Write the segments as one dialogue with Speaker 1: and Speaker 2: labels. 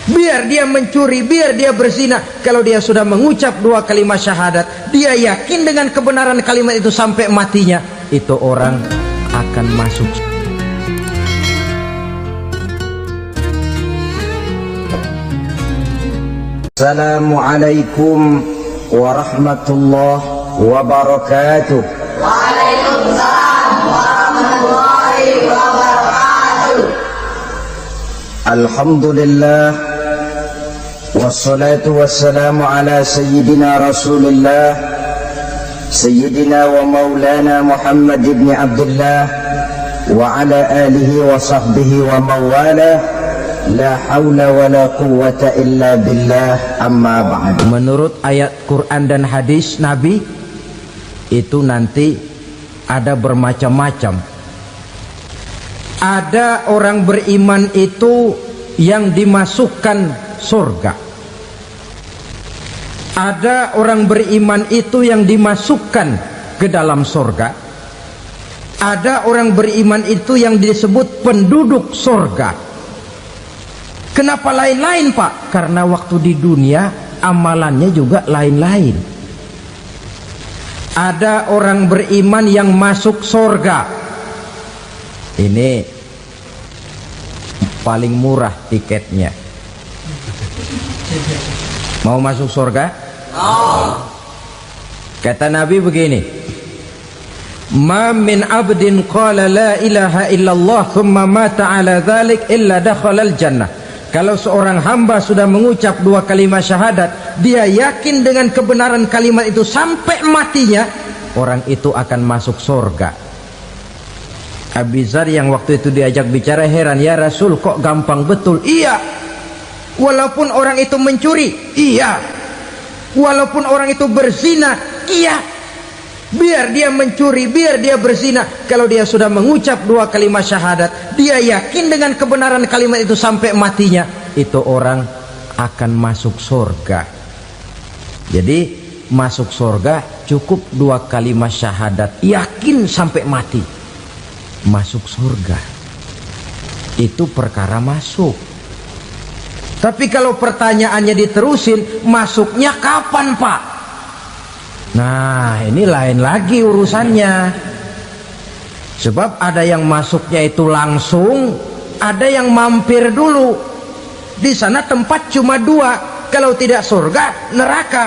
Speaker 1: biar dia mencuri, biar dia berzina, kalau dia sudah mengucap 2 kalimat syahadat, dia yakin dengan kebenaran kalimat itu sampai matinya, itu orang akan masuk.
Speaker 2: Assalamualaikum warahmatullahi wabarakatuh.
Speaker 3: Waalaikumsalam warahmatullahi wabarakatuh.
Speaker 2: Alhamdulillah wassalatu wassalamu ala sayyidina Rasulillah sayyidina wa maulana Muhammad ibn Abdullah wa ala alihi wa sahbihi wa mawalah. La haula wa la quwwata illa billah, amma ba'd.
Speaker 1: Menurut ayat Quran dan hadis Nabi itu nanti ada bermacam-macam. Ada orang beriman itu yang dimasukkan surga. Ada orang beriman itu yang dimasukkan ke dalam surga. Ada orang beriman itu yang disebut penduduk surga. Kenapa lain-lain, Pak? Karena waktu di dunia amalannya juga lain-lain. Ada orang beriman yang masuk surga. Ini paling murah tiketnya. Mau masuk surga? Oh. Kata Nabi begini, ma min abdin qala la ilaha illallah thumma mata ala dhalik illa dakhalal jannah. Kalau seorang hamba sudah mengucap 2 kalimat syahadat, dia yakin dengan kebenaran kalimat itu sampai matinya, orang itu akan masuk surga. Abi Dzar yang waktu itu diajak bicara heran, ya Rasul kok gampang betul? Iya, walaupun orang itu mencuri, iya, walaupun orang itu berzina, iya, biar dia mencuri, biar dia berzina, kalau dia sudah mengucap 2 kalimat syahadat, dia yakin dengan kebenaran kalimat itu sampai matinya, itu orang akan masuk surga. Jadi masuk surga cukup 2 kalimat syahadat, yakin sampai mati, masuk surga. Itu perkara masuk. Tapi kalau pertanyaannya diterusin, masuknya kapan, Pak? Nah, ini lain lagi urusannya. Sebab ada yang masuknya itu langsung, ada yang mampir dulu. Di sana tempat cuma 2, kalau tidak surga, neraka.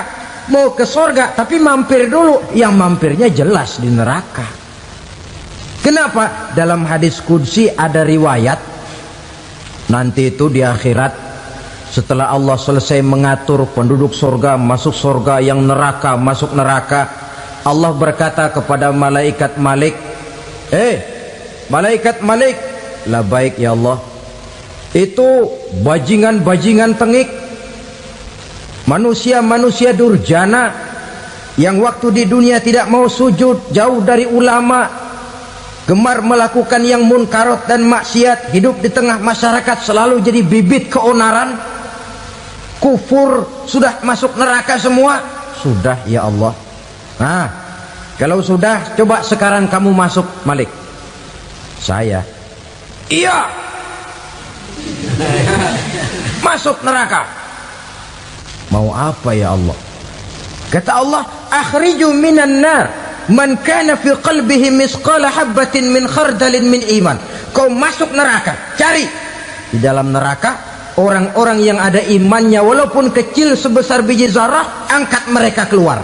Speaker 1: Mau ke surga tapi mampir dulu, yang mampirnya jelas di neraka. Kenapa? Dalam hadis qudsi ada riwayat, nanti itu di akhirat, setelah Allah selesai mengatur penduduk surga masuk surga, yang neraka masuk neraka, Allah berkata kepada malaikat Malik, malaikat Malik, labaik ya Allah, itu bajingan-bajingan tengik, manusia-manusia durjana yang waktu di dunia tidak mau sujud, jauh dari ulama, gemar melakukan yang munkarat dan maksiat, hidup di tengah masyarakat selalu jadi bibit keonaran, kufur, sudah masuk neraka semua. Sudah ya Allah. Nah, kalau sudah, coba sekarang kamu masuk, Malik. Saya, iya, masuk neraka. Mau apa ya Allah? Kata Allah, akhriju minan nar man kana fi qalbihi misqala habbatin min khardalin min iman. Kau masuk neraka, cari di dalam neraka orang-orang yang ada imannya walaupun kecil sebesar biji zarah, angkat mereka keluar.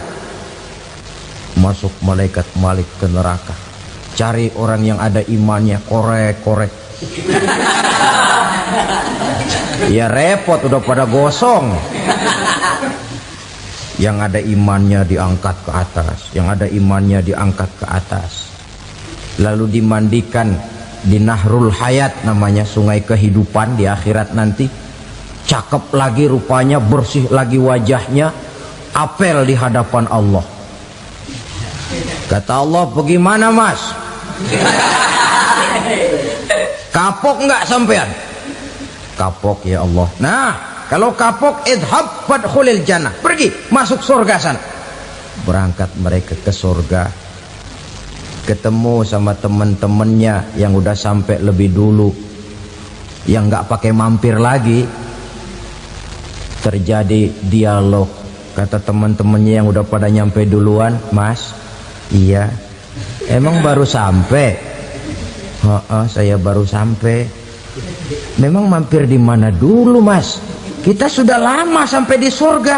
Speaker 1: Masuk malaikat Malik ke neraka, cari orang yang ada imannya, korek-korek. Ya repot, udah pada gosong. Yang ada imannya diangkat ke atas, yang ada imannya diangkat ke atas, lalu dimandikan di Nahrul Hayat, namanya sungai kehidupan di akhirat nanti. Cakep lagi rupanya, bersih lagi wajahnya, apel di hadapan Allah. Kata Allah, bagaimana mas? Kapok nggak sampean? Kapok ya Allah. Nah, kalau kapok, idhab fadkhulil jannah, pergi masuk surga sana. Berangkat mereka ke surga, ketemu sama teman-temannya yang udah sampai lebih dulu, yang nggak pakai mampir lagi. terjadi dialog. Kata teman-temannya yang udah pada nyampe duluan, Mas, iya, emang baru sampai? Saya baru sampai. Memang mampir di mana dulu, Mas? Kita sudah lama sampai di surga.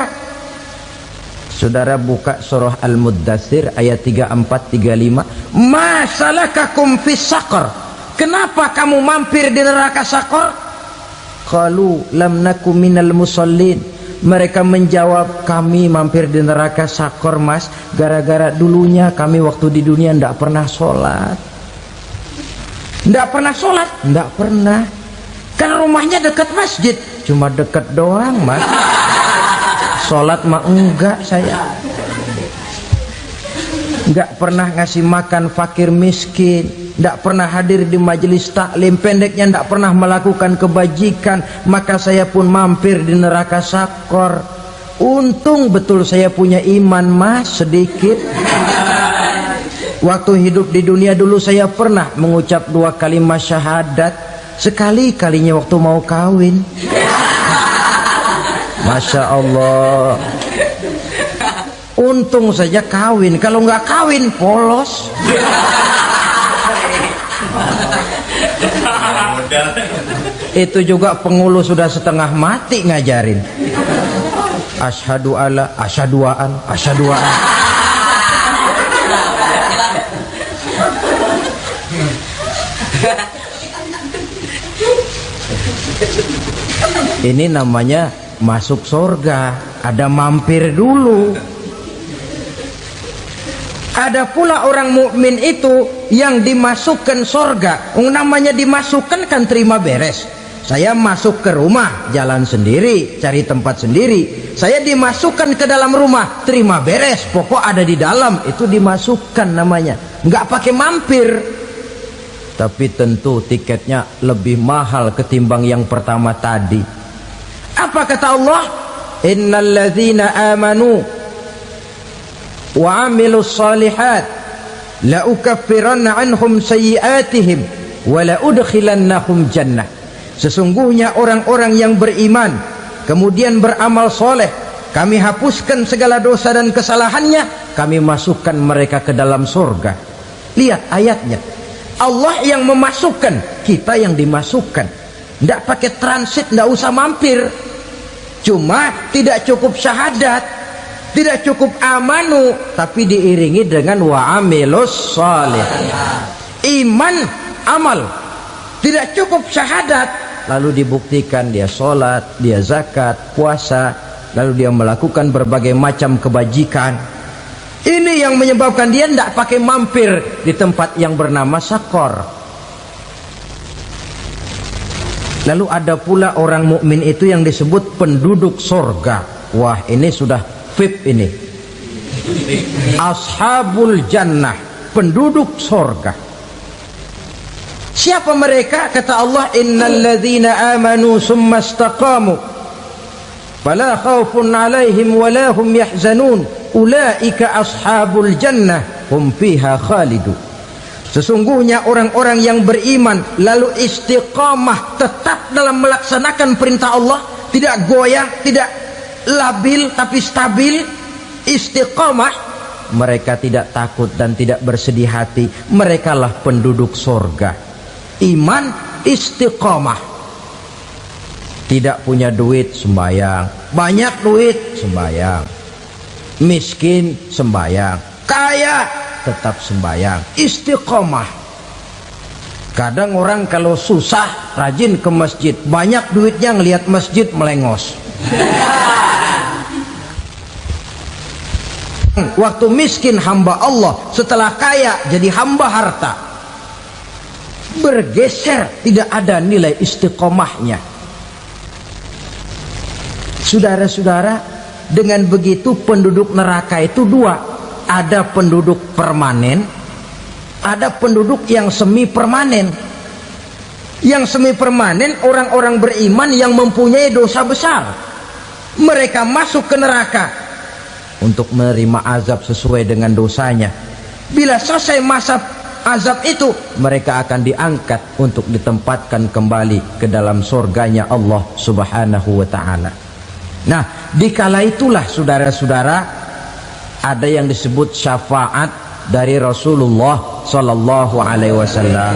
Speaker 1: Saudara buka surah Al-Muddatsir ayat 34-35. Ma salakakum fis saqar? Kenapa kamu mampir di neraka Saqar? Qalu lam naku minal musallin. Mereka menjawab, kami mampir di neraka Saqar, Mas, gara-gara dulunya kami waktu di dunia tidak pernah sholat. Tidak pernah sholat? Tidak pernah. Kan rumahnya dekat masjid. Cuma dekat doang, Mas. Sholat mah enggak saya. Enggak pernah ngasih makan fakir miskin, enggak pernah hadir di majelis taklim, pendeknya enggak pernah melakukan kebajikan. Maka saya pun mampir di neraka Saqar. Untung betul saya punya iman, Mas, sedikit. Waktu hidup di dunia dulu saya pernah mengucap 2 kalimat syahadat. Sekali-kalinya waktu mau kawin. Masya Allah. Untung saja kawin. Kalau nggak kawin polos. Itu juga pengulu sudah setengah mati ngajarin. Asyhadu alla, asyaduaan, asyaduaan. Ini namanya masuk surga, ada mampir dulu. Ada pula orang mukmin itu yang dimasukkan surga. Namanya dimasukkan kan terima beres. Saya masuk ke rumah, jalan sendiri, cari tempat sendiri. Saya dimasukkan ke dalam rumah, terima beres, pokok ada di dalam, itu dimasukkan namanya. Nggak pakai mampir. Tapi tentu tiketnya lebih mahal ketimbang yang pertama tadi. Apa kata Allah? Innal ladzina amanu wa amilus salihat la ukaffiranna anhum sayyi'atihim wa la udkhilannahum jannah. Sesungguhnya orang-orang yang beriman kemudian beramal soleh, kami hapuskan segala dosa dan kesalahannya, kami masukkan mereka ke dalam surga. Lihat ayatnya, Allah yang memasukkan, kita yang dimasukkan. Tidak pakai transit, tidak usah mampir. Cuma tidak cukup syahadat, tidak cukup amanu, tapi diiringi dengan wa'amilus salih. Iman, amal. Tidak cukup syahadat, lalu dibuktikan dia sholat, dia zakat, puasa, lalu dia melakukan berbagai macam kebajikan. Ini yang menyebabkan dia tidak pakai mampir di tempat yang bernama Saqar. Lalu ada pula orang mukmin itu yang disebut penduduk surga. Wah, ini sudah VIP ini. Ashabul jannah, penduduk surga. Siapa mereka? Kata Allah, innal ladzina amanu summa istaqamu fala khaufun alaihim wala hum yahzanun ulaika ashabul jannah hum fiha khalidun. Sesungguhnya orang-orang yang beriman lalu istiqamah, tetap dalam melaksanakan perintah Allah, tidak goyah, tidak labil tapi stabil, istiqamah, mereka tidak takut dan tidak bersedih hati. Merekalah penduduk surga. Iman, istiqamah. Tidak punya duit, sembayang. Banyak duit, sembayang. Miskin, sembayang. Kaya, tetap sembayang. Istiqamah. Kadang orang kalau susah rajin ke masjid, banyak duitnya ngelihat masjid melengos. Waktu miskin hamba Allah, setelah kaya jadi hamba harta. Bergeser, tidak ada nilai istiqomahnya. Saudara-saudara, dengan begitu penduduk neraka itu dua. Ada penduduk permanen, ada penduduk yang semi permanen. Yang semi permanen orang-orang beriman yang mempunyai dosa besar. Mereka masuk ke neraka untuk menerima azab sesuai dengan dosanya. Bila selesai masa azab itu, mereka akan diangkat untuk ditempatkan kembali ke dalam surganya Allah Subhanahu wa ta'ala. Nah, dikala itulah saudara-saudara ada yang disebut syafaat dari Rasulullah Sallallahu Alaihi Wasallam.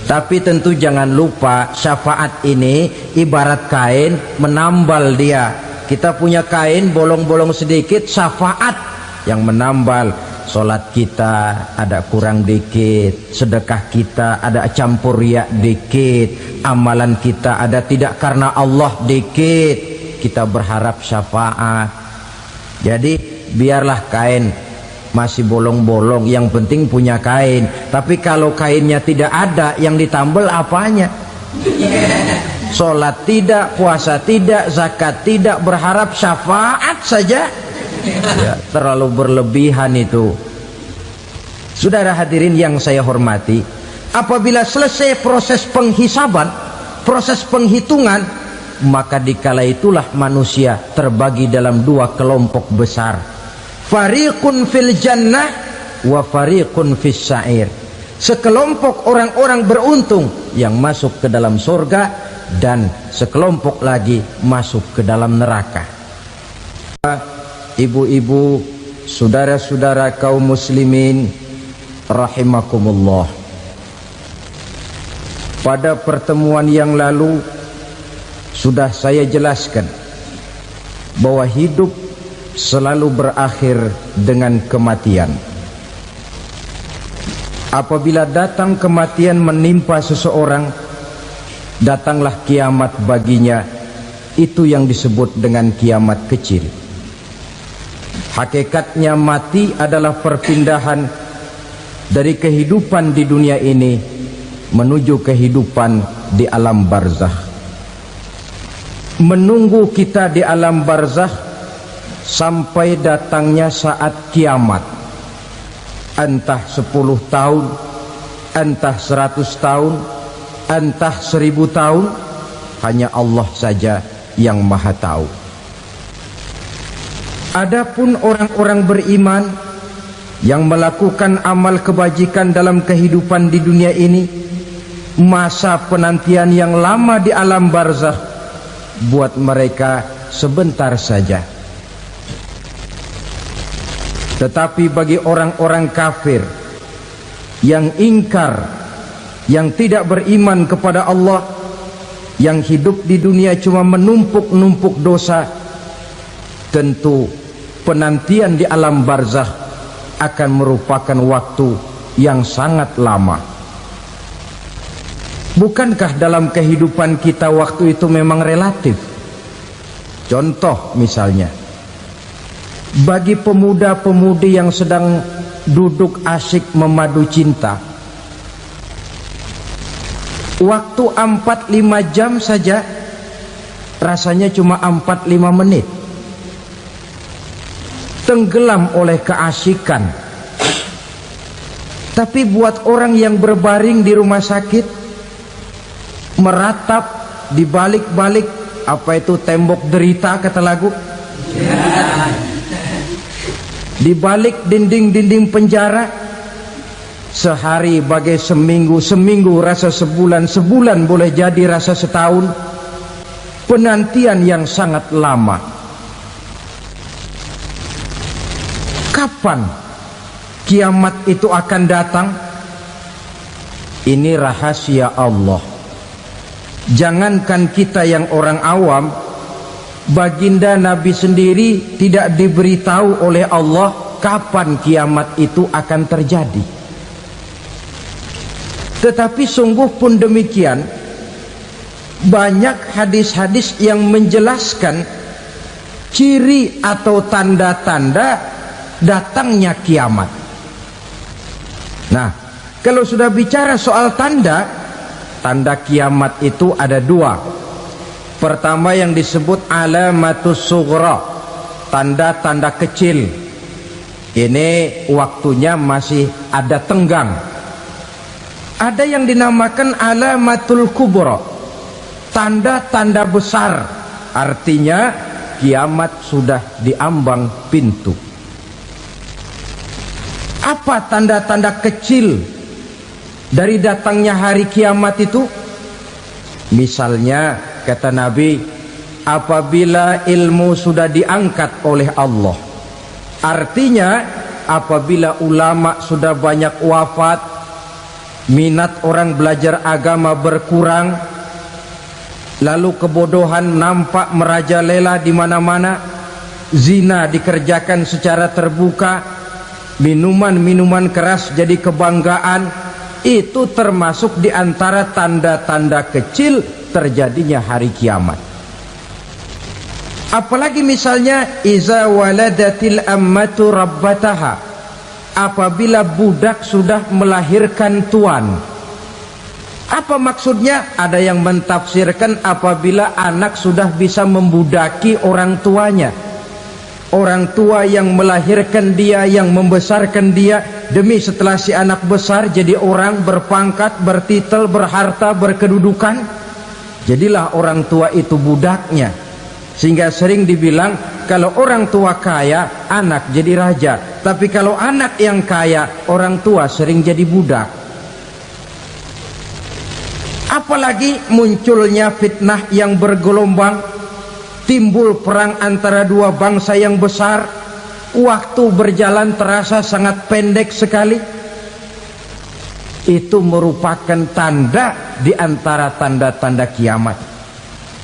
Speaker 1: Tapi tentu jangan lupa syafaat ini ibarat kain menambal dia. Kita punya kain bolong-bolong sedikit, syafaat yang menambal. Solat kita ada kurang dikit, sedekah kita ada campur riak dikit, amalan kita ada tidak karena Allah dikit. Kita berharap syafaat. Jadi biarlah kain masih bolong-bolong, yang penting punya kain. Tapi kalau kainnya tidak ada, yang ditambal apanya? Sholat tidak, puasa tidak, zakat tidak, berharap syafaat saja. Ya, terlalu berlebihan itu. Saudara hadirin yang saya hormati, apabila selesai proses penghisaban, proses penghitungan, maka dikala itulah manusia terbagi dalam dua kelompok besar. Fariqun fil jannah wa fariqun fis sa'ir. Sekelompok orang-orang beruntung yang masuk ke dalam surga, dan sekelompok lagi masuk ke dalam neraka. Ibu-ibu, saudara-saudara kaum muslimin rahimakumullah. Pada pertemuan yang lalu sudah saya jelaskan bahwa hidup selalu berakhir dengan kematian. Apabila datang kematian menimpa seseorang, datanglah kiamat baginya. Itu yang disebut dengan kiamat kecil. Hakikatnya mati adalah perpindahan dari kehidupan di dunia ini menuju kehidupan di alam barzakh. Menunggu kita di alam barzakh sampai datangnya saat kiamat. Entah 10 tahun, entah 100 tahun, entah 1000 tahun, hanya Allah saja yang maha tahu. Adapun orang-orang beriman yang melakukan amal kebajikan dalam kehidupan di dunia ini, masa penantian yang lama di alam barzakh buat mereka sebentar saja. Tetapi bagi orang-orang kafir yang ingkar, yang tidak beriman kepada Allah, yang hidup di dunia cuma menumpuk-numpuk dosa, tentu penantian di alam barzakh akan merupakan waktu yang sangat lama. Bukankah dalam kehidupan kita waktu itu memang relatif? Contoh misalnya, bagi pemuda-pemudi yang sedang duduk asyik memadu cinta, waktu 4-5 jam saja rasanya cuma 4-5 menit. Tenggelam oleh keasikan. Tapi buat orang yang berbaring di rumah sakit, meratap di balik-balik apa itu tembok derita kata lagu, di balik dinding-dinding penjara, sehari bagai seminggu, seminggu rasa sebulan, sebulan boleh jadi rasa setahun. Penantian yang sangat lama. Kapan kiamat itu akan datang? Ini rahasia Allah. Jangankan kita yang orang awam, baginda Nabi sendiri tidak diberitahu oleh Allah kapan kiamat itu akan terjadi. Tetapi sungguh pun demikian, banyak hadis-hadis yang menjelaskan ciri atau tanda-tanda datangnya kiamat. Nah, kalau sudah bicara soal tanda kiamat itu ada dua. Pertama yang disebut alamatus sughra, tanda-tanda kecil. Ini waktunya masih ada tenggang. Ada yang dinamakan alamatul kubra, tanda-tanda besar. Artinya kiamat sudah diambang pintu. Apa tanda-tanda kecil dari datangnya hari kiamat itu? Misalnya kata Nabi, apabila ilmu sudah diangkat oleh Allah. Artinya apabila ulama sudah banyak wafat, minat orang belajar agama berkurang, lalu kebodohan nampak merajalela di mana-mana, zina dikerjakan secara terbuka, minuman-minuman keras jadi kebanggaan, itu termasuk di antara tanda-tanda kecil terjadinya hari kiamat. Apalagi misalnya iza waladatil ammatu rabbataha, apabila budak sudah melahirkan tuan. Apa maksudnya? Ada yang mentafsirkan apabila anak sudah bisa membudaki orang tuanya. Orang tua yang melahirkan dia, yang membesarkan dia, demi setelah si anak besar jadi orang berpangkat, bertitel, berharta, berkedudukan, jadilah orang tua itu budaknya. Sehingga sering dibilang kalau orang tua kaya, anak jadi raja. Tapi kalau anak yang kaya, orang tua sering jadi budak. Apalagi munculnya fitnah yang bergelombang, timbul perang antara dua bangsa yang besar, waktu berjalan terasa sangat pendek sekali. Itu merupakan tanda di antara tanda-tanda kiamat.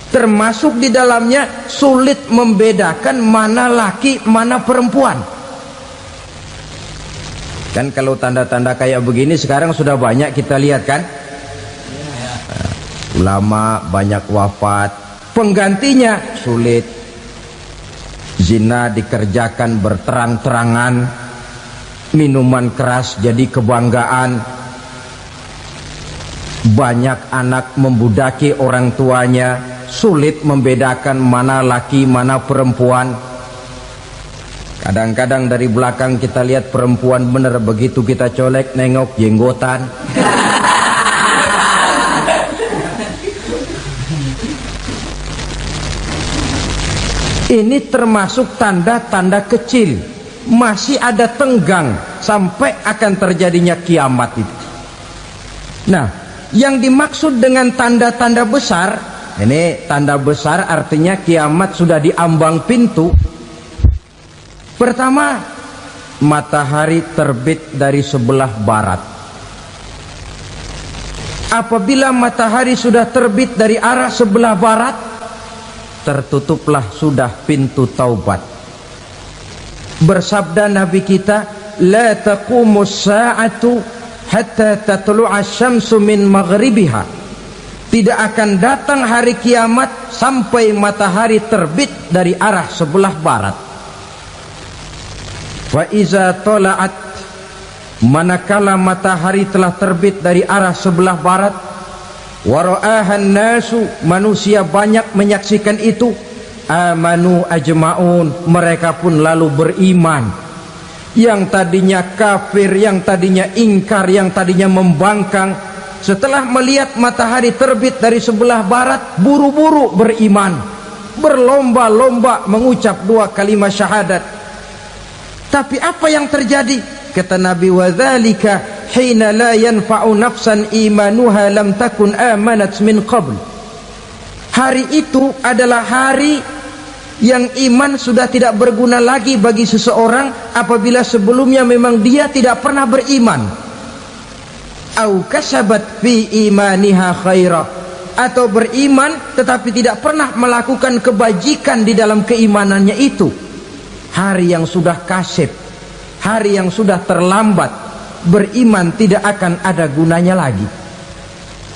Speaker 1: Termasuk di dalamnya sulit membedakan mana laki mana perempuan. Kan kalau tanda-tanda kayak begini sekarang sudah banyak kita lihat kan. Ulama banyak wafat, penggantinya sulit. Zina dikerjakan berterang-terangan, minuman keras jadi kebanggaan, banyak anak membudaki orang tuanya, sulit membedakan mana laki mana perempuan. Kadang-kadang dari belakang kita lihat perempuan bener, begitu kita colek nengok jenggotan. Ini termasuk tanda-tanda kecil, masih ada tenggang sampai akan terjadinya kiamat itu. Nah, yang dimaksud dengan tanda-tanda besar, ini tanda besar artinya kiamat sudah diambang pintu. Pertama, matahari terbit dari sebelah barat. Apabila matahari sudah terbit dari arah sebelah barat, tertutuplah sudah pintu taubat. Bersabda Nabi kita, la taqumus sa'atu hatta tatlu'a syamsu min maghribiha. Tidak akan datang hari kiamat sampai matahari terbit dari arah sebelah barat. Wa iza tala'at, manakala matahari telah terbit dari arah sebelah barat, wara'ahan nasu, manusia banyak menyaksikan itu, amanu ajma'un, mereka pun lalu beriman. Yang tadinya kafir, yang tadinya ingkar, yang tadinya membangkang, setelah melihat matahari terbit dari sebelah barat, buru-buru beriman, berlomba-lomba mengucap dua kalimat syahadat. Tapi apa yang terjadi? Kata Nabi, wadzalika hina la yanfa'u nafsan imanuha lam takun amanat min qabl. Hari itu adalah hari yang iman sudah tidak berguna lagi bagi seseorang apabila sebelumnya memang dia tidak pernah beriman. Au kasabat fi imaniha khaira, atau beriman tetapi tidak pernah melakukan kebajikan di dalam keimanannya itu. Hari yang sudah kasib, hari yang sudah terlambat, beriman tidak akan ada gunanya lagi.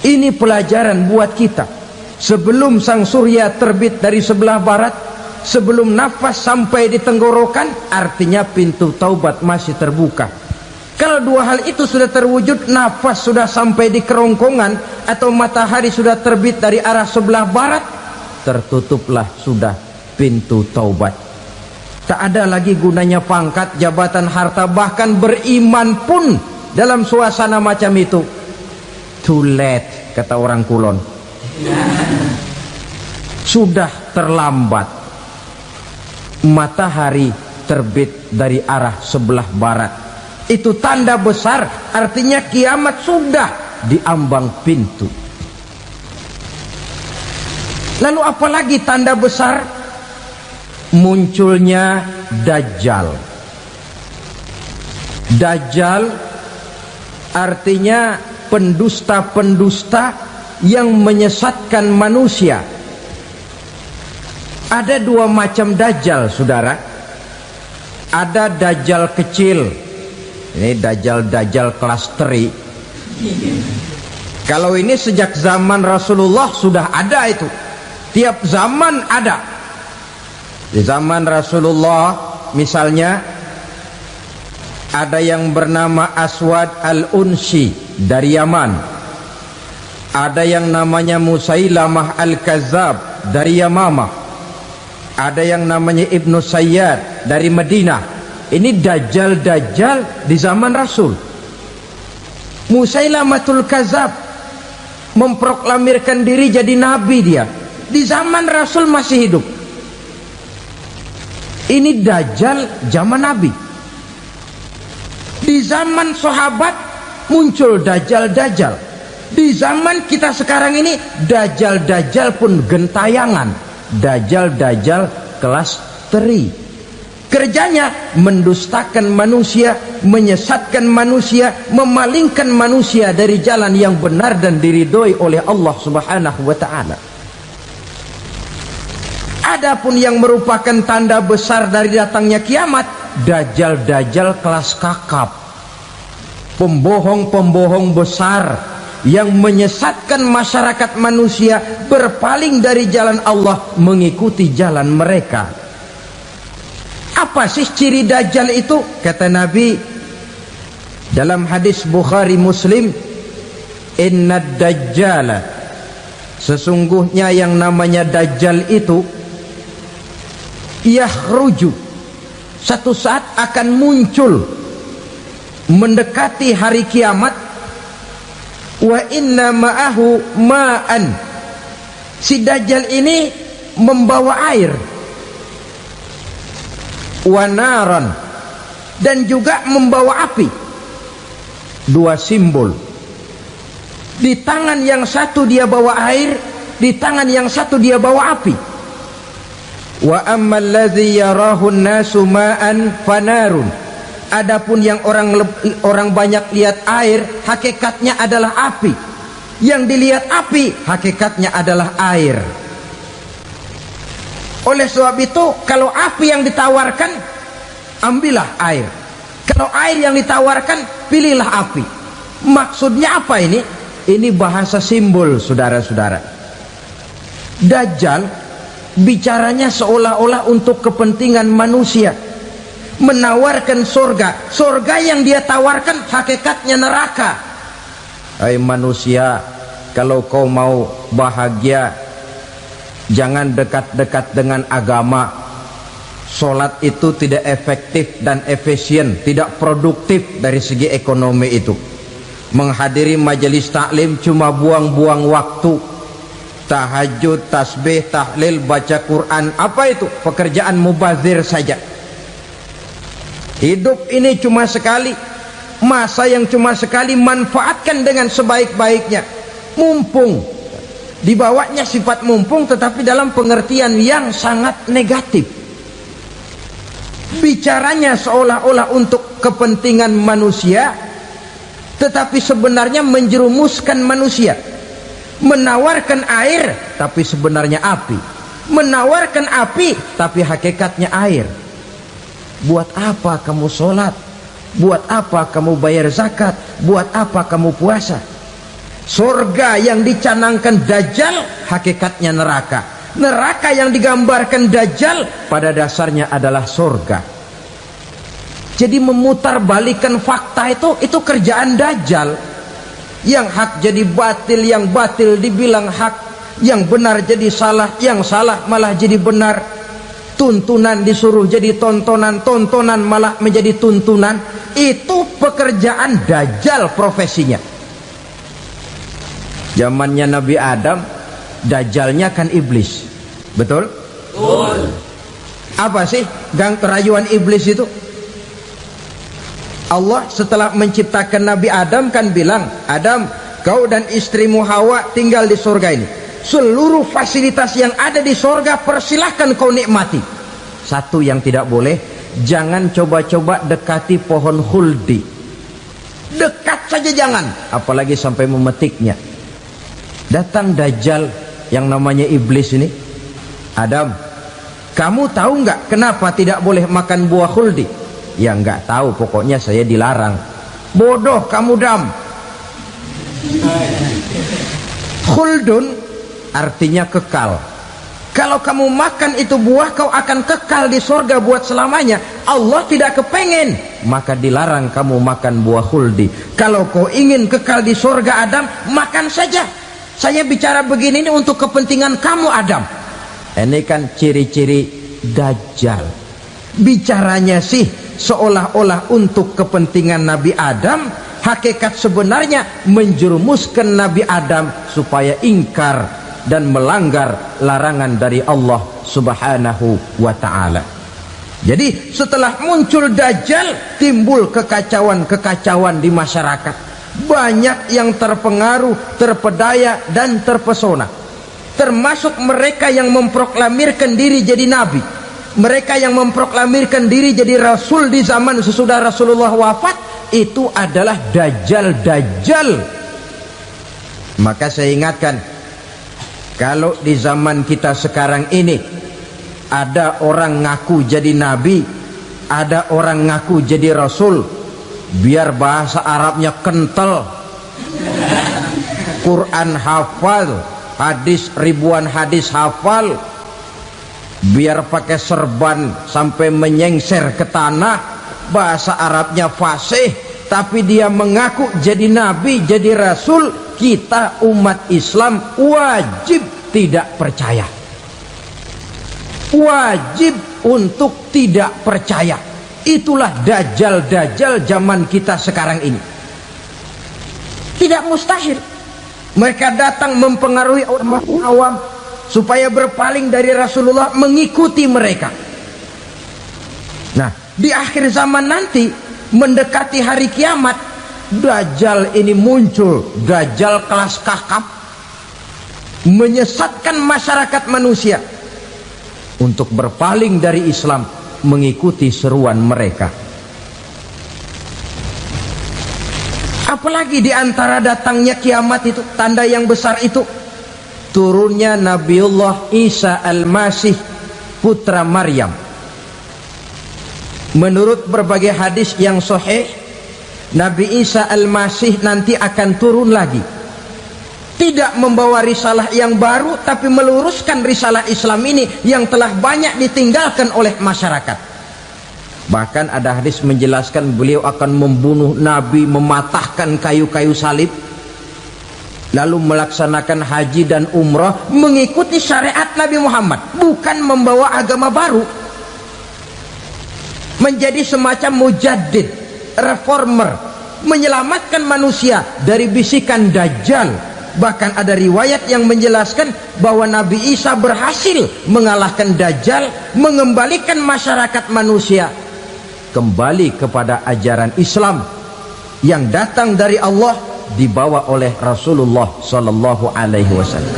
Speaker 1: Ini pelajaran buat kita. Sebelum sang surya terbit dari sebelah barat, sebelum nafas sampai di tenggorokan, artinya pintu taubat masih terbuka. Kalau dua hal itu sudah terwujud, nafas sudah sampai di kerongkongan atau matahari sudah terbit dari arah sebelah barat, tertutuplah sudah pintu taubat. Tak ada lagi gunanya pangkat, jabatan, harta, bahkan beriman pun dalam suasana macam itu too late, kata orang Kulon. Sudah terlambat. Matahari terbit dari arah sebelah barat, itu tanda besar, artinya kiamat sudah diambang pintu. Lalu apalagi tanda besar? Munculnya Dajjal. Dajjal artinya pendusta-pendusta yang menyesatkan manusia. Ada dua macam Dajjal, saudara. Ada Dajjal kecil. Ini Dajjal kelas 3. Kalau ini sejak zaman Rasulullah sudah ada itu. Tiap zaman ada. Di zaman Rasulullah misalnya ada yang bernama Aswad al-Unsi dari Yaman. Ada yang namanya Musailamah al-Kazzab dari Yamamah. Ada yang namanya Ibnu Sayyad dari Madinah. Ini Dajjal di zaman Rasul. Musailamatul Kazzab memproklamirkan diri jadi nabi dia. Di zaman Rasul masih hidup. Ini Dajjal zaman Nabi. Di zaman sahabat muncul Dajjal. Di zaman kita sekarang ini Dajjal pun gentayangan. Dajjal kelas 3. Kerjanya mendustakan manusia, menyesatkan manusia, memalingkan manusia dari jalan yang benar dan diridhoi oleh Allah Subhanahu wa taala. Adapun yang merupakan tanda besar dari datangnya kiamat, Dajjal kelas kakap. Pembohong-pembohong besar yang menyesatkan masyarakat manusia berpaling dari jalan Allah mengikuti jalan mereka. Apa sih ciri Dajjal itu? Kata Nabi dalam hadis Bukhari Muslim, "Innad Dajjala", sesungguhnya yang namanya Dajjal itu yakhruju, satu saat akan muncul mendekati hari kiamat. Wa inna ma'ahu ma'an, si Dajjal ini membawa air. Wa naran, dan juga membawa api. Dua simbol. Di tangan yang satu dia bawa air, di tangan yang satu dia bawa api. Wa ammal ladzi yarahu an-nasu ma'an fanarun, adapun yang orang banyak lihat air, hakikatnya adalah api. Yang dilihat api, hakikatnya adalah air. Oleh sebab itu, kalau api yang ditawarkan, ambillah air. Kalau air yang ditawarkan, pilihlah api. Maksudnya apa ini? Ini bahasa simbol, saudara-saudara. Dajjal bicaranya seolah-olah untuk kepentingan manusia, menawarkan surga. Surga yang dia tawarkan hakikatnya neraka. Hai manusia, kalau kau mau bahagia, jangan dekat-dekat dengan agama. Sholat itu tidak efektif dan efisien, tidak produktif dari segi ekonomi itu. Menghadiri majelis taklim cuma buang-buang waktu. Tahajud, tasbih, tahlil, baca Quran, apa itu? Pekerjaan mubazir saja. Hidup ini cuma sekali, masa yang cuma sekali, manfaatkan dengan sebaik-baiknya. Mumpung, dibawanya sifat mumpung, tetapi dalam pengertian yang sangat negatif. Bicaranya seolah-olah untuk kepentingan manusia, tetapi sebenarnya menjerumuskan manusia. Menawarkan air, tapi sebenarnya api. Menawarkan api, tapi hakikatnya air. Buat apa kamu sholat? Buat apa kamu bayar zakat? Buat apa kamu puasa? Surga yang dicanangkan Dajjal, hakikatnya neraka. Neraka yang digambarkan Dajjal, pada dasarnya adalah surga. Jadi memutarbalikan fakta itu kerjaan Dajjal. Yang hak jadi batil, yang batil dibilang hak, yang benar jadi salah, yang salah malah jadi benar. Tuntunan disuruh jadi tontonan, tontonan malah menjadi tuntunan. Itu pekerjaan Dajjal profesinya. Zamannya Nabi Adam, Dajjalnya kan iblis. Betul? Betul. Apa sih gang kerayuan iblis itu? Allah setelah menciptakan Nabi Adam kan bilang, Adam, kau dan istrimu Hawa tinggal di surga ini. seluruh fasilitas yang ada di sorga persilahkan kau nikmati. Satu yang tidak boleh, jangan coba-coba dekati pohon khuldi. Dekat saja jangan, apalagi sampai memetiknya. Datang Dajjal yang namanya iblis ini. Adam, kamu tahu nggak kenapa tidak boleh makan buah khuldi? Ya nggak tahu, pokoknya saya dilarang. Bodoh kamu, Dam. Khuldun artinya kekal. Kalau kamu makan itu buah, kau akan kekal di sorga buat selamanya. Allah tidak kepengen, maka dilarang kamu makan buah khuldi. Kalau kau ingin kekal di sorga, Adam, makan saja. Saya bicara begini ini untuk kepentingan kamu, Adam. Ini kan ciri-ciri Dajjal. Bicaranya sih seolah-olah untuk kepentingan Nabi Adam. Hakikat sebenarnya menjerumuskan Nabi Adam supaya ingkar dan melanggar larangan dari Allah Subhanahu wa ta'ala. Jadi setelah muncul Dajjal, timbul kekacauan-kekacauan di masyarakat. Banyak yang terpengaruh, terpedaya dan terpesona, termasuk mereka yang memproklamirkan diri jadi nabi, mereka yang memproklamirkan diri jadi rasul di zaman sesudah Rasulullah wafat. Itu adalah Dajjal. Maka saya ingatkan, kalau di zaman kita sekarang ini ada orang ngaku jadi nabi, ada orang ngaku jadi rasul, biar bahasa Arabnya kental, Quran hafal, hadis ribuan hadis hafal, biar pakai serban sampai menyengser ke tanah, bahasa Arabnya fasih, tapi dia mengaku jadi nabi, jadi rasul. Kita umat Islam wajib tidak percaya, wajib untuk tidak percaya. Itulah Dajjal zaman kita sekarang ini. Tidak mustahil mereka datang mempengaruhi orang awam supaya berpaling dari Rasulullah, mengikuti mereka. Nah, di akhir zaman nanti, mendekati hari kiamat, Dajjal ini muncul. Dajjal kelas kakap, menyesatkan masyarakat manusia untuk berpaling dari Islam, mengikuti seruan mereka. Apalagi di antara datangnya kiamat itu, tanda yang besar itu, turunnya Nabiullah Isa Al-Masih, putra Maryam. Menurut berbagai hadis yang sahih, Nabi Isa Al-Masih nanti akan turun lagi, tidak membawa risalah yang baru, tapi meluruskan risalah Islam ini yang telah banyak ditinggalkan oleh masyarakat. Bahkan ada hadis menjelaskan beliau akan membunuh Nabi, mematahkan kayu-kayu salib, lalu melaksanakan haji dan umrah mengikuti syariat Nabi Muhammad, bukan membawa agama baru. Menjadi semacam mujaddid, reformer, menyelamatkan manusia dari bisikan Dajjal. Bahkan ada riwayat yang menjelaskan bahwa Nabi Isa berhasil mengalahkan Dajjal, mengembalikan masyarakat manusia kembali kepada ajaran Islam yang datang dari Allah, dibawa oleh Rasulullah Sallallahu Alaihi Wasallam.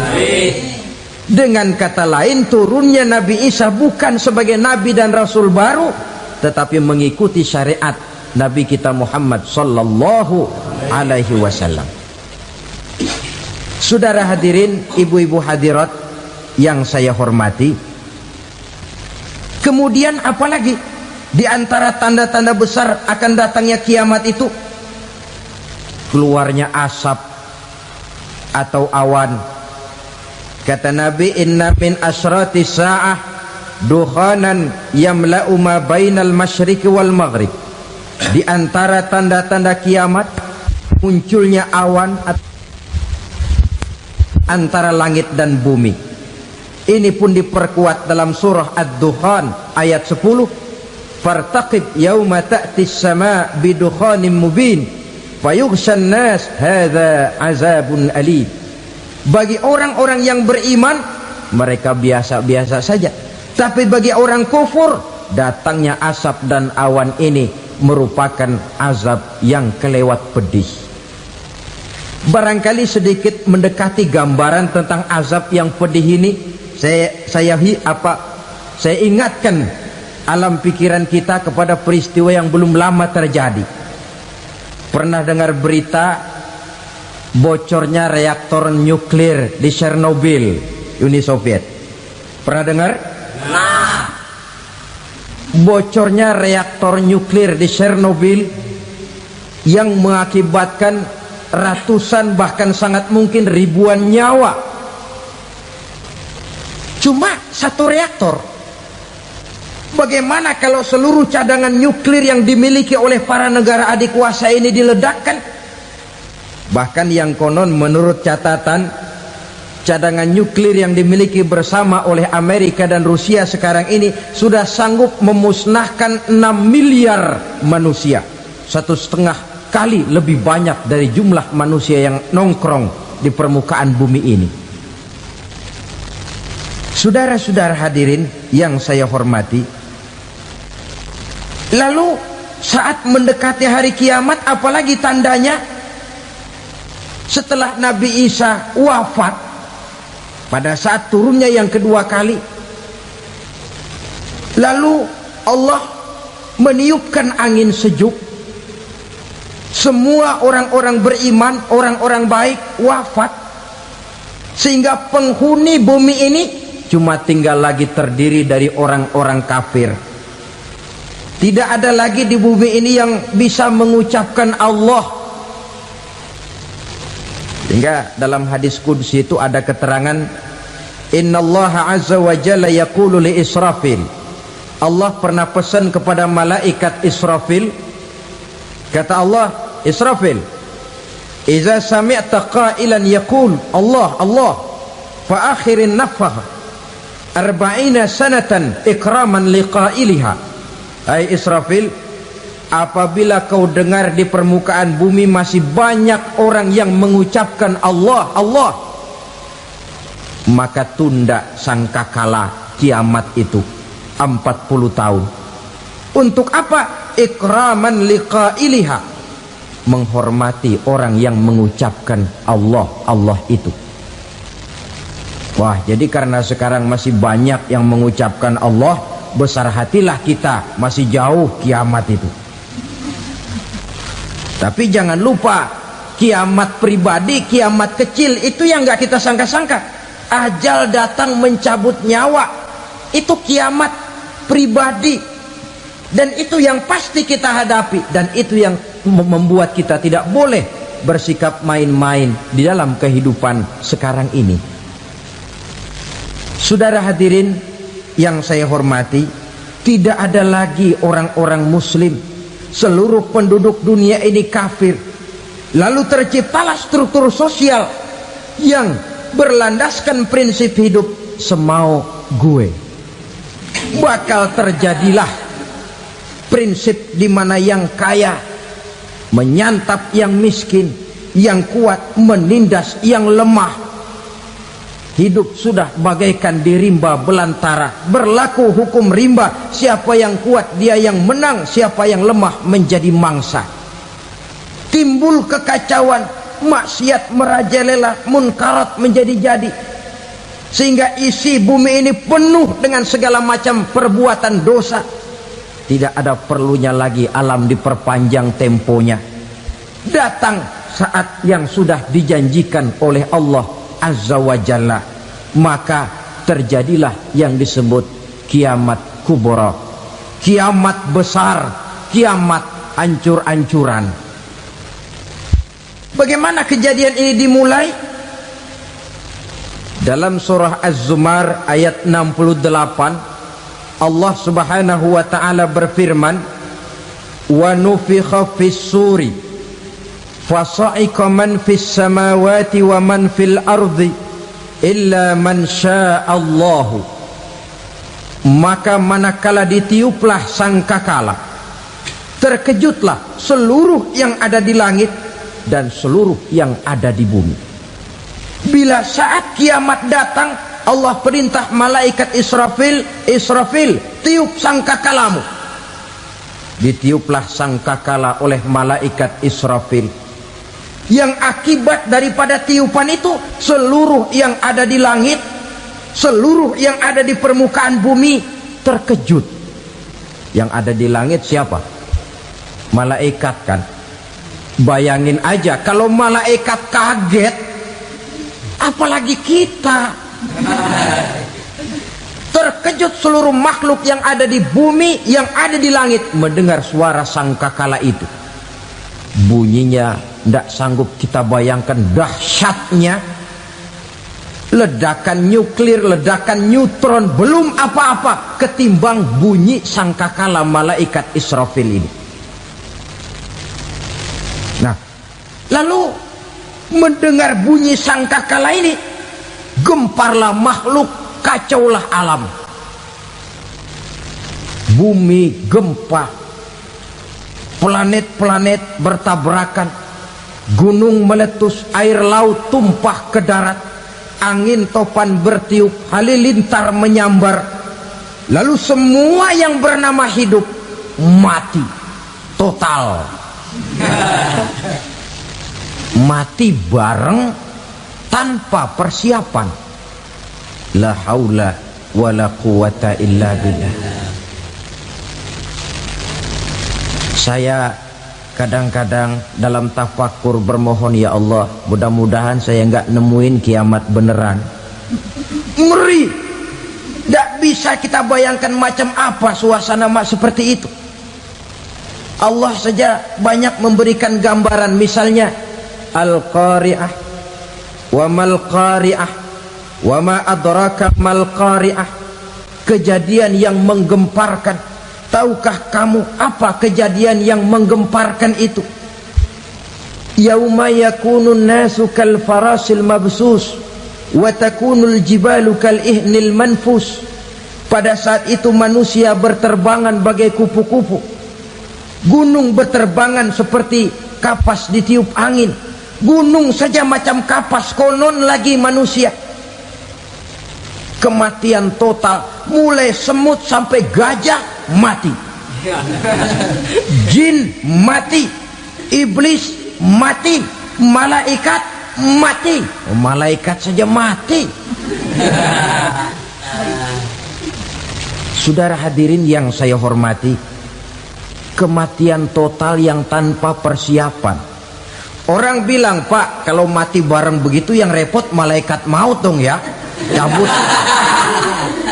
Speaker 1: Dengan kata lain, turunnya Nabi Isa bukan sebagai Nabi dan Rasul baru, tetapi mengikuti syariat Nabi kita Muhammad Sallallahu Alaihi Wasallam. Saudara hadirin, ibu-ibu hadirat yang saya hormati, kemudian apalagi di antara tanda-tanda besar akan datangnya kiamat itu? Keluarnya asap atau awan. Kata Nabi, inna min asyrati sa'ah dukhanan yamla'u ma bainal masyriqi wal maghrib. Di antara tanda-tanda kiamat, munculnya awan antara langit dan bumi. Ini pun diperkuat dalam surah Ad-Dukhan ayat 10. Fartaqib yauma ta'tis sama bidukhanin mubin fayughshan nas hadza azabun alim. Bagi orang-orang yang beriman, mereka biasa-biasa saja, tapi bagi orang kufur, datangnya asap dan awan ini merupakan azab yang kelewat pedih. barangkali sedikit mendekati gambaran tentang azab yang pedih ini. Saya ingatkan alam pikiran kita kepada peristiwa yang belum lama terjadi. Pernah dengar berita bocornya reaktor nuklir di Chernobyl, Uni Soviet? Pernah dengar? Bocornya reaktor nuklir di Chernobyl yang mengakibatkan ratusan bahkan sangat mungkin ribuan nyawa. Cuma satu reaktor. Bagaimana kalau seluruh cadangan nuklir yang dimiliki oleh para negara adik kuasa ini diledakkan? Bahkan yang konon menurut catatan, cadangan nuklir yang dimiliki bersama oleh Amerika dan Rusia sekarang ini sudah sanggup memusnahkan 6 miliar manusia, 1,5 kali lebih banyak dari jumlah manusia yang nongkrong di permukaan bumi ini. Saudara-saudara hadirin yang saya hormati, lalu saat mendekati hari kiamat, apalagi tandanya setelah Nabi Isa wafat, pada saat turunnya yang kedua kali, lalu Allah meniupkan angin sejuk, semua orang-orang beriman, orang-orang baik wafat, sehingga penghuni bumi ini cuma tinggal lagi terdiri dari orang-orang kafir. Tidak ada lagi di bumi ini yang bisa mengucapkan Allah. Sehingga dalam hadis qudsi itu ada keterangan, innallaha azza wa jalla yaqulu li Israfil. Allah pernah pesan kepada malaikat Israfil, kata Allah, Israfil, idza sami'ta qailan yaqul Allah Allah fa akhirin nafakh 40 sanatan ikraman liqailiha. Hai Israfil, apabila kau dengar di permukaan bumi masih banyak orang yang mengucapkan Allah Allah, maka tunda sangkakala kiamat itu 40 tahun. Untuk apa? Ikraman liqailiha, menghormati orang yang mengucapkan Allah Allah itu. Wah, jadi karena sekarang masih banyak yang mengucapkan Allah, besar hatilah kita, masih jauh kiamat itu. Tapi jangan lupa, kiamat pribadi, kiamat kecil itu yang gak kita sangka-sangka. Ajal datang mencabut nyawa, itu kiamat pribadi, dan itu yang pasti kita hadapi, dan itu yang membuat kita tidak boleh bersikap main-main di dalam kehidupan sekarang ini. Saudara hadirin yang saya hormati, tidak ada lagi orang-orang muslim. Seluruh penduduk dunia ini kafir. Lalu terciptalah struktur sosial yang berlandaskan prinsip hidup semau gue. Bakal terjadilah prinsip di mana yang kaya menyantap yang miskin, yang kuat menindas yang lemah. Hidup sudah bagaikan di rimba belantara, berlaku hukum rimba, siapa yang kuat dia yang menang, siapa yang lemah menjadi mangsa. Timbul kekacauan, maksiat merajalela, munkarat menjadi-jadi, sehingga isi bumi ini penuh dengan segala macam perbuatan dosa. Tidak ada perlunya lagi alam diperpanjang temponya. Datang saat yang sudah dijanjikan oleh Allah Azza wa Jalla, maka terjadilah yang disebut kiamat kubra, kiamat besar, kiamat ancur-ancuran. Bagaimana kejadian ini dimulai? Dalam surah Az-Zumar ayat 68, Allah Subhanahu wa taala berfirman, wa nufikha fis suri fasa'iqa man fis samawati wa man fil ardi illa man sya'allahu. Maka manakala ditiuplah sangkakala, terkejutlah seluruh yang ada di langit dan seluruh yang ada di bumi. Bila saat kiamat datang, Allah perintah malaikat Israfil, Israfil, tiup sangkakalamu. Ditiuplah sangkakala oleh malaikat Israfil. Yang akibat daripada tiupan itu, seluruh yang ada di langit, seluruh yang ada di permukaan bumi terkejut. Yang ada di langit siapa? Malaikat kan. Bayangin aja kalau malaikat kaget, apalagi kita. Terkejut seluruh makhluk yang ada di bumi, yang ada di langit mendengar suara sangkakala itu. Bunyinya tidak sanggup kita bayangkan dahsyatnya. Ledakan nuklir, ledakan neutron, belum apa-apa ketimbang bunyi sangkakala malaikat Israfil ini. Nah, lalu mendengar bunyi sangkakala ini, gemparlah makhluk, kacaulah alam. Bumi gempa, planet-planet bertabrakan, gunung meletus, air laut tumpah ke darat, angin topan bertiup, halilintar menyambar. Lalu semua yang bernama hidup mati total. Mati bareng tanpa persiapan. La haula wala quwata illa billah. Saya kadang-kadang dalam tafakur bermohon, ya Allah, mudah-mudahan saya nggak nemuin kiamat beneran. Ngeri. Tidak bisa kita bayangkan macam apa suasana seperti itu. Allah saja banyak memberikan gambaran, misalnya Al-Qari'ah, wa mal qari'ah, wa ma adraka mal qari'ah. Kejadian yang menggemparkan. Tahukah kamu apa kejadian yang menggemparkan itu? Yauma yakunun nasu kal farasil mabsus wa takunul jibalu kal ihnil manfus. Pada saat itu manusia berterbangan bagai kupu-kupu, gunung berterbangan seperti kapas ditiup angin. Gunung saja macam kapas, konon lagi manusia. Kematian total, mulai semut sampai gajah mati, jin mati, iblis mati, malaikat mati. Malaikat saja mati. Saudara hadirin yang saya hormati, kematian total yang tanpa persiapan. Orang bilang, Pak, kalau mati bareng begitu yang repot malaikat maut dong ya.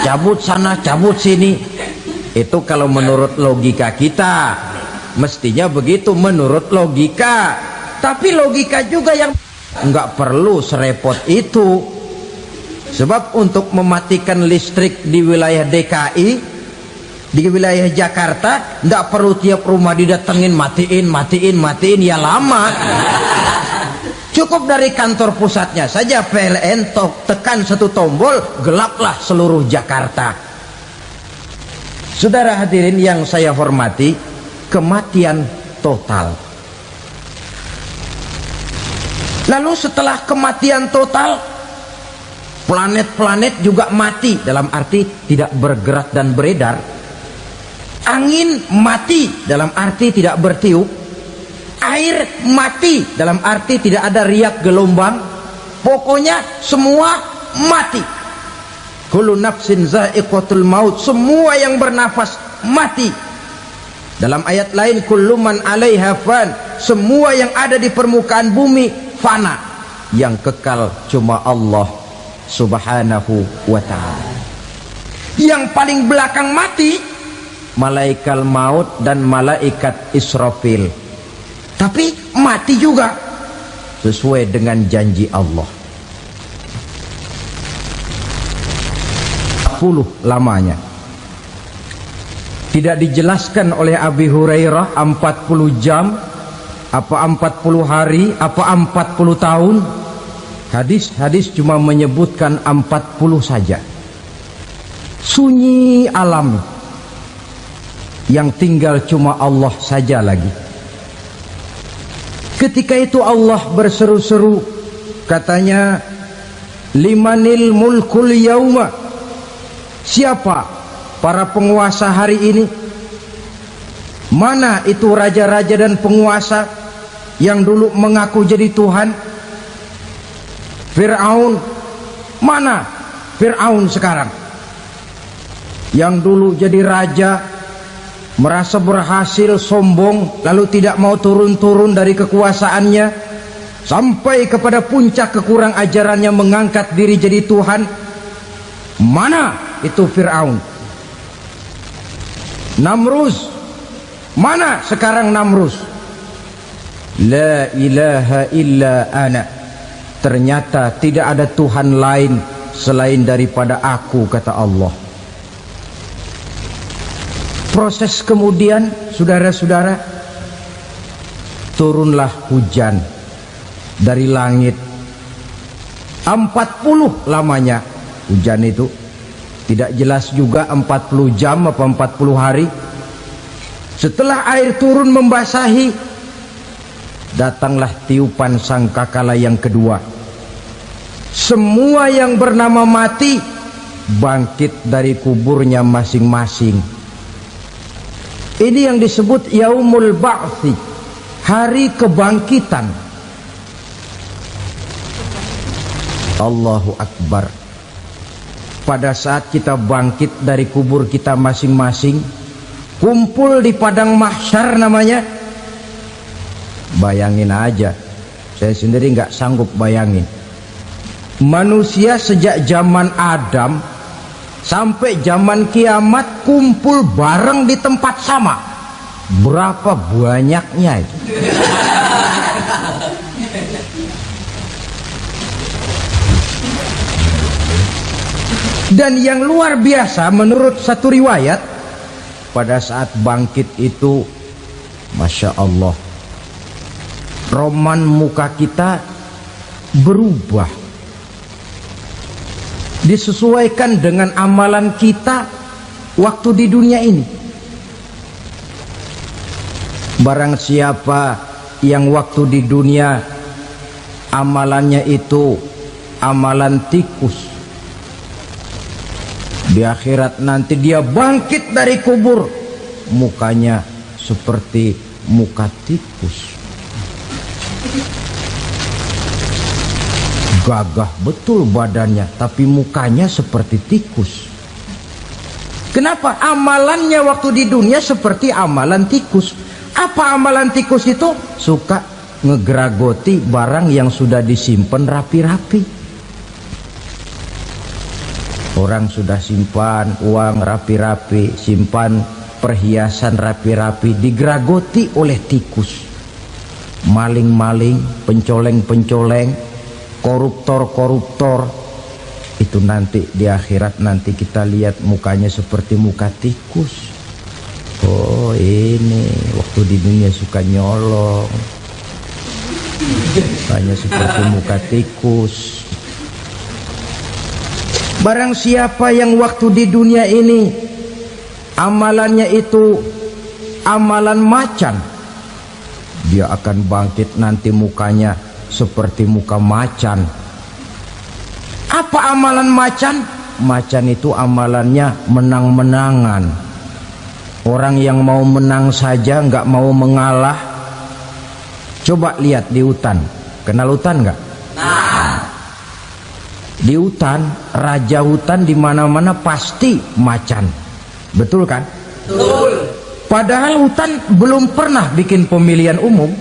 Speaker 1: Cabut sana, cabut sini. Itu kalau menurut logika kita, mestinya begitu menurut logika. Tapi logika juga yang nggak perlu serepot itu. Sebab untuk mematikan listrik di wilayah DKI, di wilayah Jakarta, nggak perlu tiap rumah didatengin, matiin, ya lama. Cukup dari kantor pusatnya saja PLN, tekan satu tombol, gelaplah seluruh Jakarta. Saudara hadirin yang saya hormati, kematian total. Lalu setelah kematian total, planet-planet juga mati, dalam arti tidak bergerak dan beredar. Angin mati, dalam arti tidak bertiup. Air mati, dalam arti tidak ada riak gelombang. Pokoknya semua mati. Kullu nafsin za'iqatul maut, semua yang bernafas mati. Dalam ayat lain, kullu man 'alaiha fan, semua yang ada di permukaan bumi fana. Yang kekal cuma Allah Subhanahu wa ta'ala. Yang paling belakang mati malaikat maut dan malaikat Israfil. Tapi mati juga sesuai dengan janji Allah. 40 lamanya. Tidak dijelaskan oleh Abi Hurairah 40 jam, apa 40 hari, apa 40 tahun. Hadis-hadis cuma menyebutkan 40 saja. Sunyi alam, yang tinggal cuma Allah saja lagi. Ketika itu Allah berseru-seru, katanya, limanil mulkul yauma, siapa para penguasa hari ini? Mana itu raja-raja dan penguasa? yang dulu mengaku jadi Tuhan? Fir'aun. Mana Fir'aun sekarang? Yang dulu jadi raja, merasa berhasil, sombong, lalu tidak mau turun-turun dari kekuasaannya, sampai kepada puncak kekurang ajarannya mengangkat diri jadi Tuhan. Mana itu Fir'aun? Namrus. Mana sekarang Namrus? La ilaha illa ana. Ternyata tidak ada Tuhan lain selain daripada aku, kata Allah. Proses kemudian, saudara-saudara, turunlah hujan dari langit. 40 lamanya hujan itu. Tidak jelas juga 40 jam apa 40 hari. Setelah air turun membasahi, datanglah tiupan sangkakala yang kedua. Semua yang bernama mati bangkit dari kuburnya masing-masing. Ini yang disebut Yaumul Ba'thi, hari kebangkitan. Allahu Akbar. Pada saat kita bangkit dari kubur kita masing-masing, kumpul di padang mahsyar namanya. Bayangin aja, saya sendiri nggak sanggup bayangin. Manusia sejak zaman Adam sampai zaman kiamat kumpul bareng di tempat sama. Berapa banyaknya itu? Dan yang luar biasa menurut satu riwayat, pada saat bangkit itu, Masya Allah, roman muka kita berubah, disesuaikan dengan amalan kita waktu di dunia ini. Barang siapa yang waktu di dunia amalannya itu amalan tikus, di akhirat nanti dia bangkit dari kubur, mukanya seperti muka tikus. Gagah betul badannya, tapi mukanya seperti tikus. Kenapa? Amalannya waktu di dunia seperti amalan tikus. Apa amalan tikus itu? Suka ngegeragoti barang yang sudah disimpan rapi-rapi. Orang sudah simpan uang rapi-rapi, simpan perhiasan rapi-rapi, digeragoti oleh tikus. Maling-maling, pencoleng-pencoleng, koruptor-koruptor, itu nanti di akhirat nanti kita lihat mukanya seperti muka tikus. Oh, ini waktu di dunia suka nyolong, mukanya seperti muka tikus. Barang siapa yang waktu di dunia ini amalannya itu amalan macan, dia akan bangkit nanti mukanya seperti muka macan. Apa amalan macan? Macan itu amalannya menang-menangan. Orang yang mau menang saja nggak mau mengalah. Coba lihat di hutan. Kenal hutan nggak? Di hutan, raja hutan di mana-mana pasti macan. Betul kan? Betul. Padahal hutan belum pernah bikin pemilihan umum.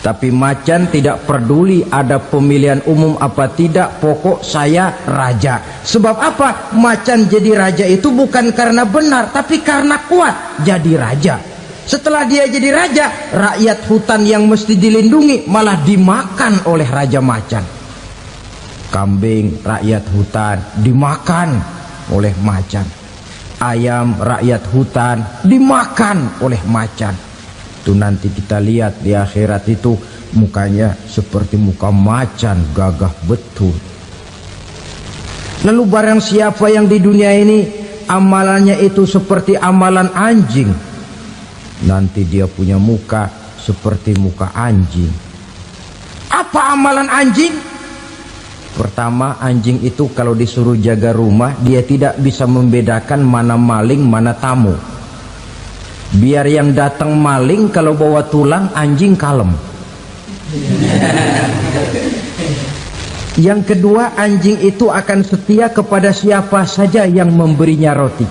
Speaker 1: Tapi macan tidak peduli ada pemilihan umum apa tidak, pokok saya raja. Sebab apa? Macan jadi raja itu bukan karena benar, tapi karena kuat jadi raja. Setelah dia jadi raja, rakyat hutan yang mesti dilindungi malah dimakan oleh raja macan. Kambing rakyat hutan dimakan oleh macan. Ayam rakyat hutan dimakan oleh macan. Itu nanti kita lihat di akhirat itu mukanya seperti muka macan, gagah betul. Lalu barang siapa yang di dunia ini amalannya itu seperti amalan anjing, nanti dia punya muka seperti muka anjing. Apa amalan anjing? Pertama, anjing itu kalau disuruh jaga rumah, dia tidak bisa membedakan mana maling, mana tamu. Biar yang datang maling kalau bawa tulang, anjing kalem. Yang kedua, anjing itu akan setia kepada siapa saja yang memberinya roti.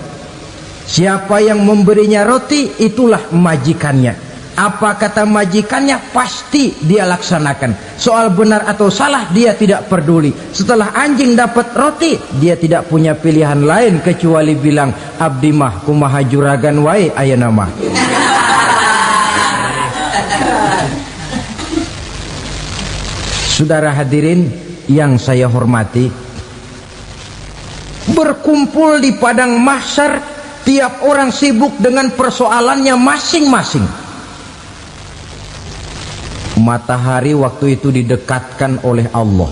Speaker 1: Siapa yang memberinya roti, itulah majikannya. Apa kata majikannya, pasti dia laksanakan. Soal benar atau salah, dia tidak peduli. Setelah anjing dapat roti, dia tidak punya pilihan lain kecuali bilang, abdi mah kumaha juragan wae ayeuna mah. Saudara hadirin yang saya hormati, berkumpul di padang mahsyar, tiap orang sibuk dengan persoalannya masing-masing. Matahari waktu itu didekatkan oleh Allah,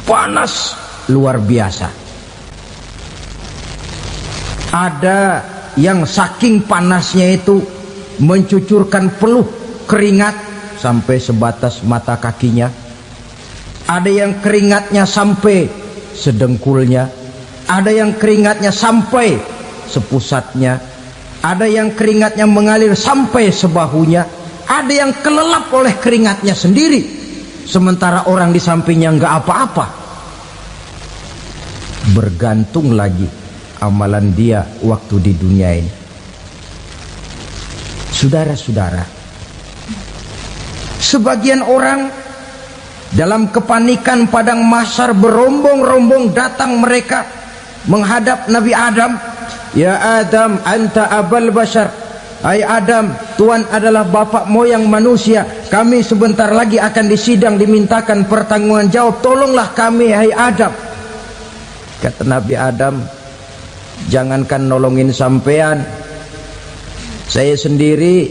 Speaker 1: panas luar biasa. Ada yang saking panasnya itu mencucurkan peluh keringat sampai sebatas mata kakinya. Ada yang keringatnya sampai sedengkulnya, ada yang keringatnya sampai sepusatnya, ada yang keringatnya mengalir sampai sebahunya. Ada yang kelelap oleh keringatnya sendiri, sementara orang di sampingnya nggak apa-apa. Bergantung lagi amalan dia waktu di dunia ini. Saudara-saudara, sebagian orang dalam kepanikan padang mahsyar berombong-rombong datang mereka menghadap Nabi Adam. Ya Adam, anta abal bashar. Hai Adam, Tuhan adalah bapak moyang manusia. Kami sebentar lagi akan disidang, dimintakan pertanggungan jawab. Tolonglah kami, hai Adam. Kata Nabi Adam, jangankan nolongin sampean, saya sendiri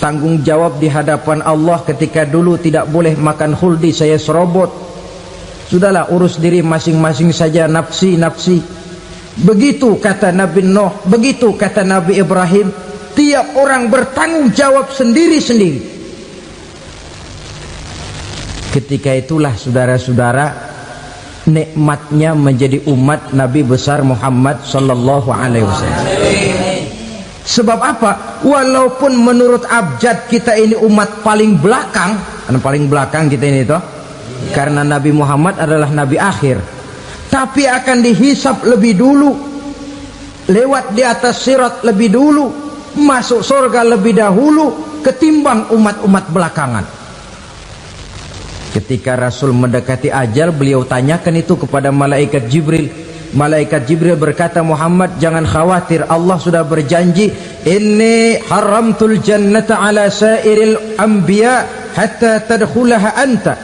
Speaker 1: tanggung jawab di hadapan Allah. Ketika dulu tidak boleh makan khuldi, saya serobot. Sudahlah, urus diri masing-masing saja, nafsi. Begitu kata Nabi Nuh, begitu kata Nabi Ibrahim. Tiap orang bertanggung jawab sendiri-sendiri. Ketika itulah saudara-saudara, nikmatnya menjadi umat Nabi besar Muhammad sallallahu alaihi wasallam. Sebab apa? Walaupun menurut abjad kita ini umat paling belakang, paling belakang kita ini toh, karena Nabi Muhammad adalah Nabi akhir, tapi akan dihisap lebih dulu, lewat di atas sirat lebih dulu, masuk surga lebih dahulu ketimbang umat-umat belakangan. Ketika Rasul mendekati ajal, beliau tanyakan itu kepada malaikat Jibril. Malaikat Jibril berkata, Muhammad jangan khawatir, Allah sudah berjanji, inni haramtul jannata ala sairil anbiya hatta tadkhulaha anta,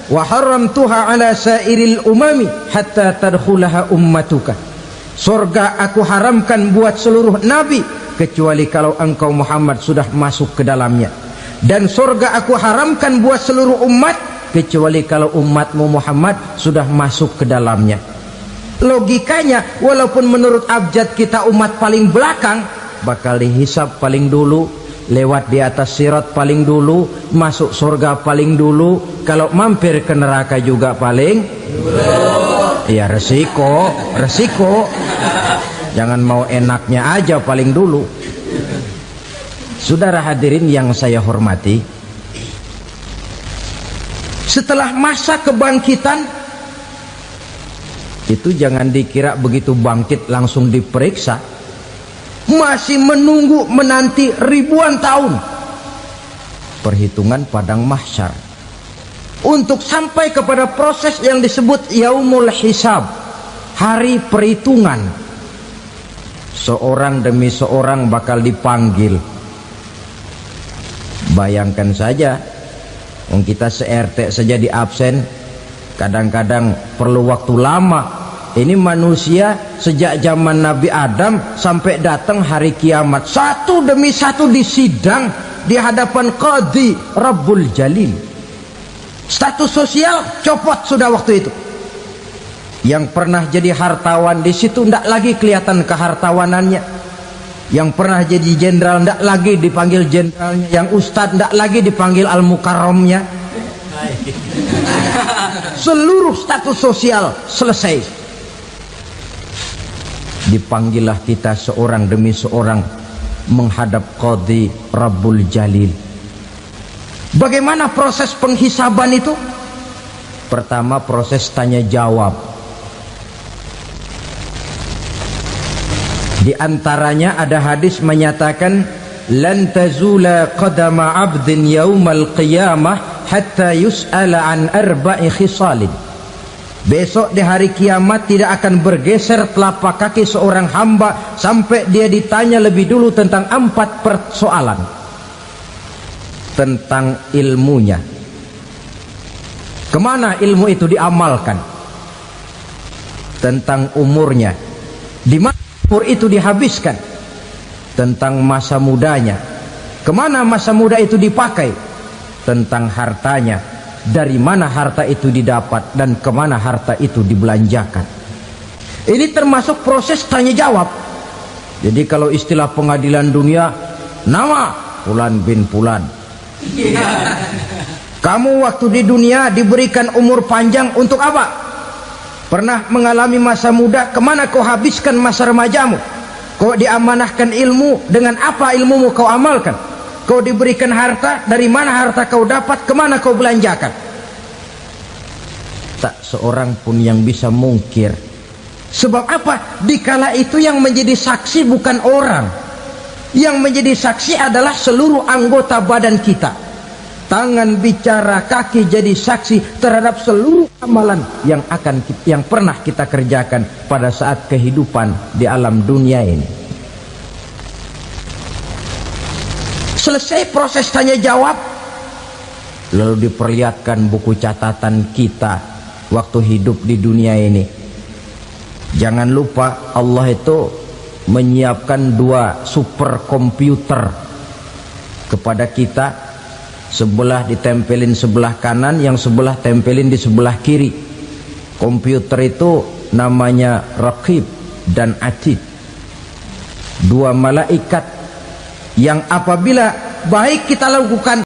Speaker 1: wa haramtuha ala sairil umami hatta tadkhulaha ummatuka. Surga aku haramkan buat seluruh nabi kecuali kalau engkau Muhammad sudah masuk ke dalamnya, dan surga aku haramkan buat seluruh umat kecuali kalau umatmu Muhammad sudah masuk ke dalamnya. Logikanya, walaupun menurut abjad kita umat paling belakang, bakal dihisap paling dulu, lewat di atas sirat paling dulu, masuk surga paling dulu, kalau mampir ke neraka juga paling dulu. Ya resiko. Jangan mau enaknya aja paling dulu. Saudara hadirin yang saya hormati, setelah masa kebangkitan itu jangan dikira begitu bangkit langsung diperiksa. Masih menunggu menanti ribuan tahun perhitungan padang mahsyar untuk sampai kepada proses yang disebut yaumul hisab, hari perhitungan. Seorang demi seorang bakal dipanggil. Bayangkan saja, kita se-RT saja di absen, kadang-kadang perlu waktu lama. Ini manusia sejak zaman Nabi Adam sampai datang hari kiamat, satu demi satu disidang di hadapan Qadhi Rabbul Jalil. Status sosial copot sudah waktu itu. Yang pernah jadi hartawan di situ tidak lagi kelihatan kehartawanannya. Yang pernah jadi jenderal tidak lagi dipanggil jenderalnya. Yang ustadz tidak lagi dipanggil al-mukarramnya. Seluruh status sosial selesai. Dipanggillah kita seorang demi seorang menghadap Qadhi Rabbul Jalil. Bagaimana proses penghisaban itu? Pertama, proses tanya jawab. Di antaranya ada hadis menyatakan, lan tazula qadama 'abdin yaumal qiyamah hatta yus'ala an arba'i khisalin. Besok di hari kiamat tidak akan bergeser telapak kaki seorang hamba sampai dia ditanya lebih dulu tentang 4 persoalan. Tentang ilmunya, kemana ilmu itu diamalkan. Tentang umurnya, di mana umur itu dihabiskan. Tentang masa mudanya, kemana masa muda itu dipakai. Tentang hartanya, dari mana harta itu didapat dan kemana harta itu dibelanjakan. Ini termasuk proses tanya jawab. Jadi kalau istilah pengadilan dunia, nama Fulan bin Fulan. Kamu waktu di dunia diberikan umur panjang untuk apa? Pernah mengalami masa muda, kemana kau habiskan masa remajamu? Kau diamanahkan ilmu, dengan apa ilmumu kau amalkan? Kau diberikan harta, dari mana harta kau dapat, kemana kau belanjakan? Tak seorang pun yang bisa mungkir. Sebab apa? Dikala itu yang menjadi saksi bukan orang. Yang menjadi saksi adalah seluruh anggota badan kita. Tangan bicara, kaki jadi saksi terhadap seluruh amalan yang pernah kita kerjakan pada saat kehidupan di alam dunia ini. Selesai proses tanya jawab, lalu diperlihatkan buku catatan kita waktu hidup di dunia ini. Jangan lupa Allah itu menyiapkan 2 superkomputer kepada kita. Sebelah ditempelin sebelah kanan, yang sebelah tempelin di sebelah kiri. Komputer itu namanya Raqib dan Atid, 2 malaikat yang apabila baik kita lakukan